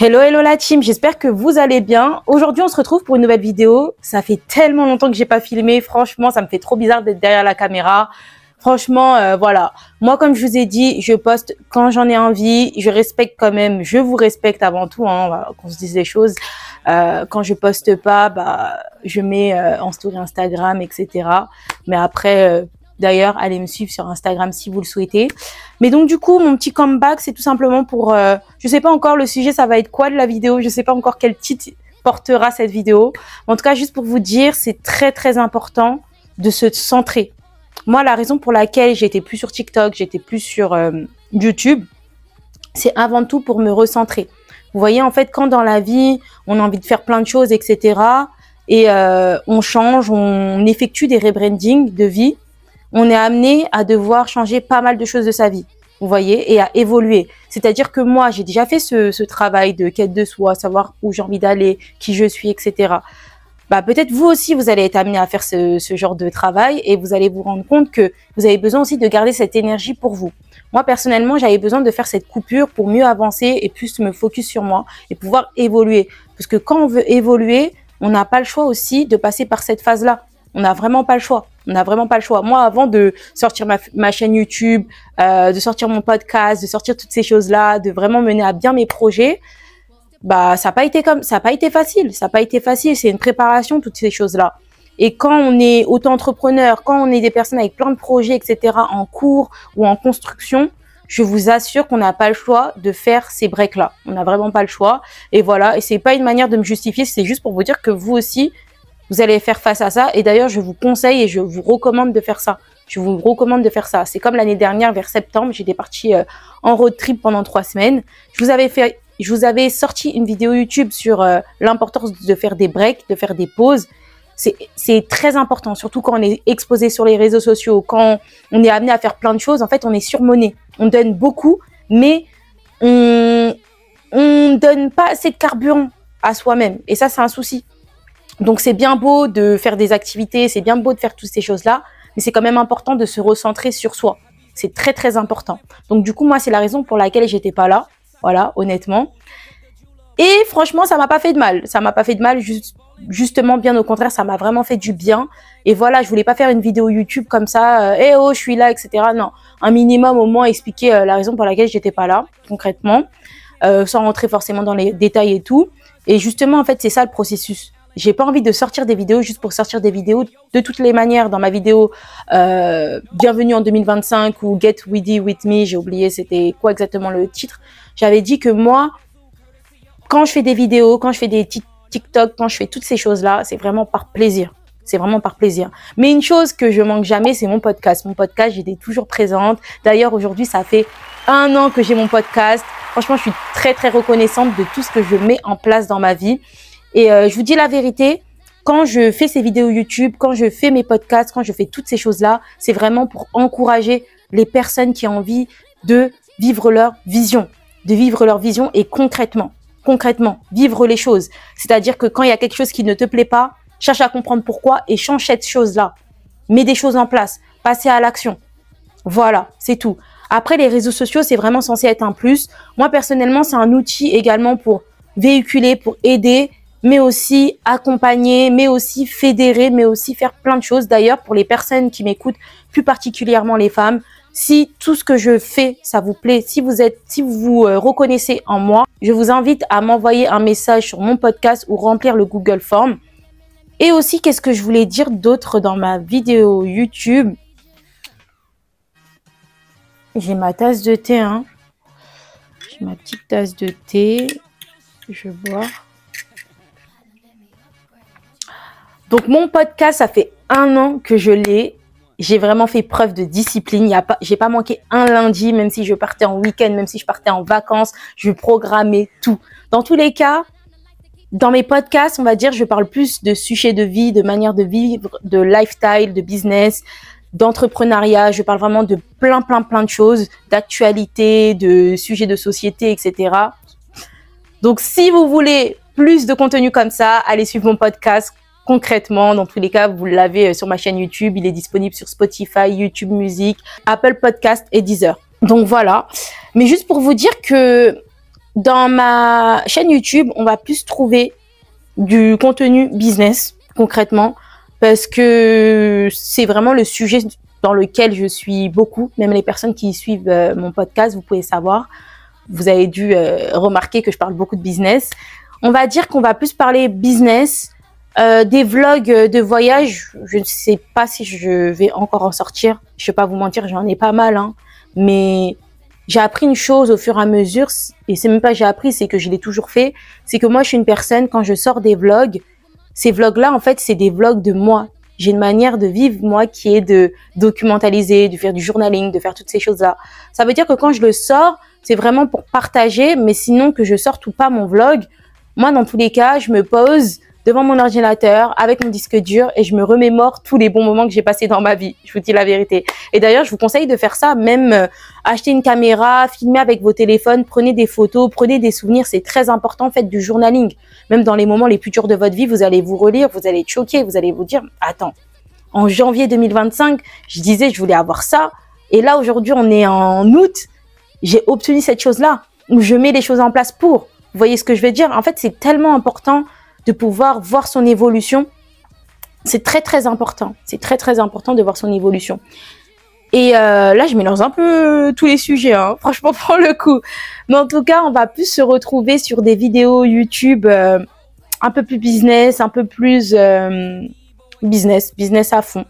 Hello, hello la team, j'espère que vous allez bien. Aujourd'hui, on se retrouve pour une nouvelle vidéo. Ça fait tellement longtemps que j'ai pas filmé. Franchement, ça me fait trop bizarre d'être derrière la caméra. Franchement, voilà. Moi, comme je vous ai dit, je poste quand j'en ai envie. Je respecte quand même. Je vous respecte avant tout, hein, voilà, qu'on se dise les choses. Quand je poste pas, je mets en story Instagram, etc. Mais après, d'ailleurs, allez me suivre sur Instagram si vous le souhaitez. Mais donc, du coup, mon petit comeback, c'est tout simplement pour... je sais pas encore le sujet, ça va être quoi de la vidéo. Je sais pas encore quel titre portera cette vidéo. En tout cas, juste pour vous dire, c'est très, très important de se centrer. Moi, la raison pour laquelle j'étais plus sur TikTok, j'étais plus sur YouTube, c'est avant tout pour me recentrer. Vous voyez, en fait, quand dans la vie, on a envie de faire plein de choses, etc. Et on change, on effectue des rebrandings de vie, on est amené à devoir changer pas mal de choses de sa vie, vous voyez, et à évoluer. C'est-à-dire que moi, j'ai déjà fait ce travail de quête de soi, savoir où j'ai envie d'aller, qui je suis, etc. Peut-être vous aussi, vous allez être amené à faire ce genre de travail et vous allez vous rendre compte que vous avez besoin aussi de garder cette énergie pour vous. Moi, personnellement, j'avais besoin de faire cette coupure pour mieux avancer et plus me focus sur moi et pouvoir évoluer. Parce que quand on veut évoluer, on n'a pas le choix aussi de passer par cette phase-là. On n'a vraiment pas le choix. On n'a vraiment pas le choix. Moi, avant de sortir ma chaîne YouTube, de sortir mon podcast, de sortir toutes ces choses-là, de vraiment mener à bien mes projets, ça n'a pas été facile. Ça n'a pas été facile. C'est une préparation, toutes ces choses-là. Et quand on est auto-entrepreneur, quand on est des personnes avec plein de projets, etc., en cours ou en construction, je vous assure qu'on n'a pas le choix de faire ces breaks-là. On n'a vraiment pas le choix. Et voilà. Et c'est pas une manière de me justifier. C'est juste pour vous dire que vous aussi, vous allez faire face à ça. Et d'ailleurs, je vous conseille et je vous recommande de faire ça. Je vous recommande de faire ça. C'est comme l'année dernière, vers septembre, j'étais partie en road trip pendant 3 semaines. Je vous avais sorti une vidéo YouTube sur l'importance de faire des breaks, de faire des pauses. C'est très important, surtout quand on est exposé sur les réseaux sociaux, quand on est amené à faire plein de choses. En fait, on est surmené. On donne beaucoup, mais on donne pas assez de carburant à soi-même. Et ça, c'est un souci. Donc, c'est bien beau de faire des activités, c'est bien beau de faire toutes ces choses-là, mais c'est quand même important de se recentrer sur soi. C'est très, très important. Donc, du coup, moi, c'est la raison pour laquelle j'étais pas là. Voilà, honnêtement. Et franchement, ça m'a pas fait de mal. Ça m'a pas fait de mal, justement, bien au contraire, ça m'a vraiment fait du bien. Et voilà, je voulais pas faire une vidéo YouTube comme ça, oh, je suis là, etc. Non, un minimum au moins expliquer la raison pour laquelle j'étais pas là, concrètement, sans rentrer forcément dans les détails et tout. Et justement, en fait, c'est ça le processus. J'ai pas envie de sortir des vidéos juste pour sortir des vidéos. De toutes les manières, dans ma vidéo Bienvenue en 2025 ou Get Witty With Me, j'ai oublié c'était quoi exactement le titre. J'avais dit que moi, quand je fais des vidéos, quand je fais des TikTok, quand je fais toutes ces choses-là, c'est vraiment par plaisir. C'est vraiment par plaisir. Mais une chose que je manque jamais, c'est mon podcast. Mon podcast, j'étais toujours présente. D'ailleurs, aujourd'hui, ça fait 1 an que j'ai mon podcast. Franchement, je suis très, très reconnaissante de tout ce que je mets en place dans ma vie. Et je vous dis la vérité, quand je fais ces vidéos YouTube, quand je fais mes podcasts, quand je fais toutes ces choses-là, c'est vraiment pour encourager les personnes qui ont envie de vivre leur vision. De vivre leur vision et concrètement, vivre les choses. C'est-à-dire que quand il y a quelque chose qui ne te plaît pas, cherche à comprendre pourquoi et change cette chose-là. Mets des choses en place, passez à l'action. Voilà, c'est tout. Après, les réseaux sociaux, c'est vraiment censé être un plus. Moi, personnellement, c'est un outil également pour véhiculer, pour aider, mais aussi accompagner, mais aussi fédérer, mais aussi faire plein de choses. D'ailleurs, pour les personnes qui m'écoutent, plus particulièrement les femmes, si tout ce que je fais, ça vous plaît, si vous vous reconnaissez en moi, je vous invite à m'envoyer un message sur mon podcast ou remplir le Google Form. Et aussi, qu'est-ce que je voulais dire d'autre dans ma vidéo YouTube? J'ai ma tasse de thé, hein. J'ai ma petite tasse de thé. Je bois. Donc, mon podcast, ça fait 1 an que je l'ai. J'ai vraiment fait preuve de discipline. J'ai pas manqué un lundi, même si je partais en week-end, même si je partais en vacances. Je programmais tout. Dans tous les cas, dans mes podcasts, on va dire, je parle plus de sujets de vie, de manière de vivre, de lifestyle, de business, d'entrepreneuriat. Je parle vraiment de plein de choses, d'actualité, de sujets de société, etc. Donc, si vous voulez plus de contenu comme ça, allez suivre mon podcast. Concrètement, dans tous les cas, vous l'avez sur ma chaîne YouTube. Il est disponible sur Spotify, YouTube Music, Apple Podcast et Deezer. Donc voilà. Mais juste pour vous dire que Dans ma chaîne YouTube, on va plus trouver du contenu business, concrètement, parce que c'est vraiment le sujet dans lequel je suis beaucoup. Même les personnes qui suivent mon podcast, vous pouvez savoir, vous avez dû remarquer que je parle beaucoup de business. On va dire qu'on va plus parler business, des vlogs de voyage. Je ne sais pas si je vais encore en sortir. Je vais pas vous mentir, j'en ai pas mal, hein. Mais j'ai appris une chose au fur et à mesure, et c'est même pas j'ai appris, c'est que je l'ai toujours fait. C'est que moi, je suis une personne, quand je sors des vlogs, ces vlogs-là, en fait, c'est des vlogs de moi. J'ai une manière de vivre, moi, qui est de documentaliser, de faire du journaling, de faire toutes ces choses-là. Ça veut dire que quand je le sors, c'est vraiment pour partager, mais sinon que je sorte ou pas mon vlog, moi, dans tous les cas, je me pose devant mon ordinateur avec mon disque dur et je me remémore tous les bons moments que j'ai passés dans ma vie. Je vous dis la vérité. Et d'ailleurs, je vous conseille de faire ça, même acheter une caméra, filmer avec vos téléphones, prenez des photos, prenez des souvenirs. C'est très important, faites du journaling. Même dans les moments les plus durs de votre vie, vous allez vous relire, vous allez être choqué, vous allez vous dire, attends, en janvier 2025, je disais je voulais avoir ça. Et là, aujourd'hui, on est en août, j'ai obtenu cette chose-là, où je mets les choses en place pour. Vous voyez ce que je veux dire? En fait, c'est tellement important de pouvoir voir son évolution. C'est très, très important. C'est très, très important de voir son évolution. Et là, je mélange un peu tous les sujets, hein, franchement, pour le coup. Mais en tout cas, on va plus se retrouver sur des vidéos YouTube un peu plus business, un peu plus business à fond.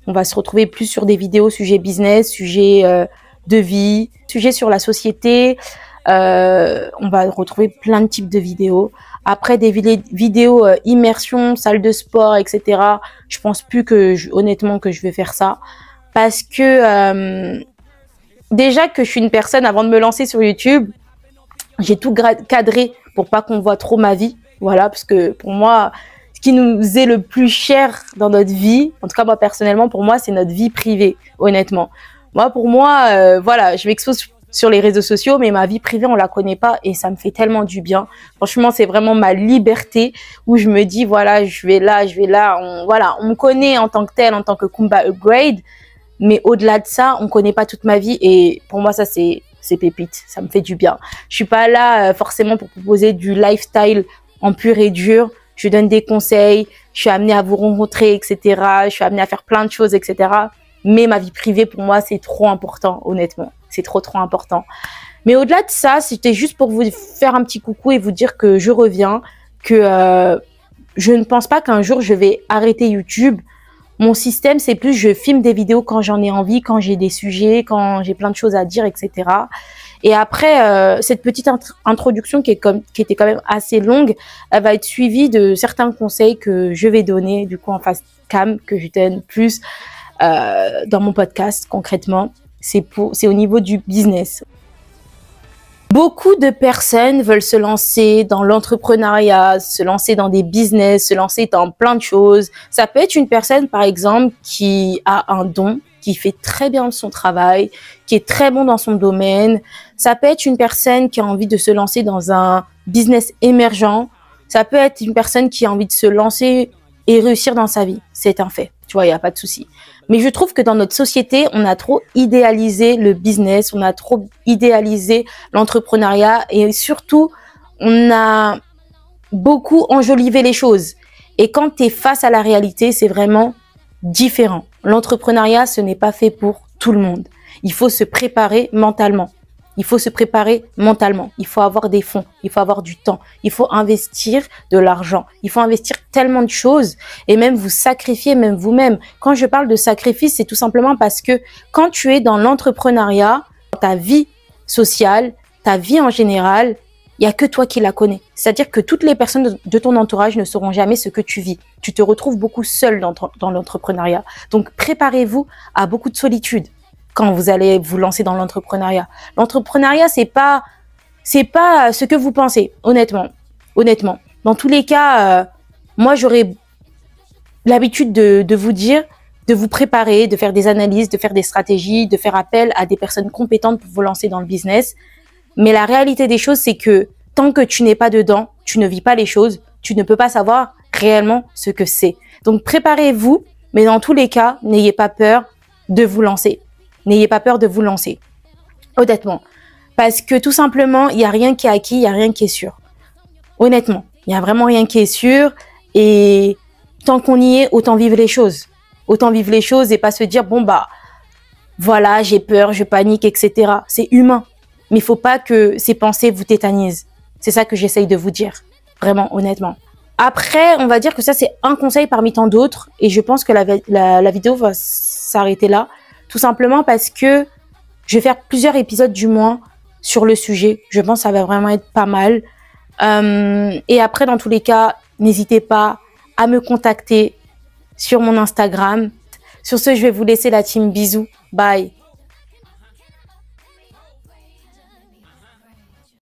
On va se retrouver plus sur des vidéos sujet business, sujet de vie, sujet sur la société. On va retrouver plein de types de vidéos. Après, des vidéos immersion, salle de sport, etc. Je pense plus que, honnêtement, que je vais faire ça. Parce que déjà que je suis une personne, avant de me lancer sur YouTube, j'ai tout cadré pour pas qu'on voit trop ma vie. Voilà, parce que pour moi, ce qui nous est le plus cher dans notre vie, en tout cas moi personnellement, pour moi, c'est notre vie privée, honnêtement. Moi, pour moi, voilà, je m'expose sur les réseaux sociaux, mais ma vie privée, on la connaît pas et ça me fait tellement du bien. Franchement, c'est vraiment ma liberté où je me dis, voilà, je vais là. Voilà, on me connaît en tant que tel, en tant que Kumba Upgrade, mais au-delà de ça, on connaît pas toute ma vie et pour moi, ça, c'est pépite. Ça me fait du bien. Je suis pas là forcément pour proposer du lifestyle en pur et dur. Je donne des conseils, je suis amenée à vous rencontrer, etc. Je suis amenée à faire plein de choses, etc. Mais ma vie privée, pour moi, c'est trop important, honnêtement. C'est trop important. Mais au-delà de ça, c'était juste pour vous faire un petit coucou et vous dire que je reviens, que je ne pense pas qu'un jour je vais arrêter YouTube. Mon système, c'est plus je filme des vidéos quand j'en ai envie, quand j'ai des sujets, quand j'ai plein de choses à dire, etc. Et après, cette petite introduction qui était quand même assez longue, elle va être suivie de certains conseils que je vais donner, du coup, en face cam, que je donne plus dans mon podcast, concrètement. C'est au niveau du business. Beaucoup de personnes veulent se lancer dans l'entrepreneuriat, se lancer dans des business, se lancer dans plein de choses. Ça peut être une personne, par exemple, qui a un don, qui fait très bien son travail, qui est très bon dans son domaine. Ça peut être une personne qui a envie de se lancer dans un business émergent. Ça peut être une personne qui a envie de se lancer et réussir dans sa vie. C'est un fait. Tu vois, il n'y a pas de souci. Mais je trouve que dans notre société, on a trop idéalisé le business, on a trop idéalisé l'entrepreneuriat et surtout, on a beaucoup enjolivé les choses. Et quand tu es face à la réalité, c'est vraiment différent. L'entrepreneuriat, ce n'est pas fait pour tout le monde. Il faut se préparer mentalement. Il faut se préparer mentalement. Il faut avoir des fonds. Il faut avoir du temps. Il faut investir de l'argent. Il faut investir tellement de choses et même vous sacrifier, même vous-même. Quand je parle de sacrifice, c'est tout simplement parce que quand tu es dans l'entrepreneuriat, ta vie sociale, ta vie en général, il n'y a que toi qui la connais. C'est-à-dire que toutes les personnes de ton entourage ne sauront jamais ce que tu vis. Tu te retrouves beaucoup seul dans l'entrepreneuriat. Donc, préparez-vous à beaucoup de solitude quand vous allez vous lancer dans l'entrepreneuriat. L'entrepreneuriat, c'est pas ce que vous pensez, honnêtement. Dans tous les cas, moi, j'aurais l'habitude de vous dire, de vous préparer, de faire des analyses, de faire des stratégies, de faire appel à des personnes compétentes pour vous lancer dans le business. Mais la réalité des choses, c'est que tant que tu n'es pas dedans, tu ne vis pas les choses, tu ne peux pas savoir réellement ce que c'est. Donc, préparez-vous, mais dans tous les cas, n'ayez pas peur de vous lancer. N'ayez pas peur de vous lancer, honnêtement. Parce que tout simplement, il n'y a rien qui est acquis, il n'y a rien qui est sûr. Honnêtement, il n'y a vraiment rien qui est sûr. Et tant qu'on y est, autant vivre les choses. Autant vivre les choses et pas se dire, bon bah, voilà, j'ai peur, je panique, etc. C'est humain. Mais il faut pas que ces pensées vous tétanisent. C'est ça que j'essaye de vous dire. Vraiment, honnêtement. Après, on va dire que ça, c'est un conseil parmi tant d'autres. Et je pense que la vidéo va s'arrêter là. Tout simplement parce que je vais faire plusieurs épisodes du moins sur le sujet. Je pense que ça va vraiment être pas mal. Et après, dans tous les cas, n'hésitez pas à me contacter sur mon Instagram. Sur ce, je vais vous laisser la team. Bisous. Bye.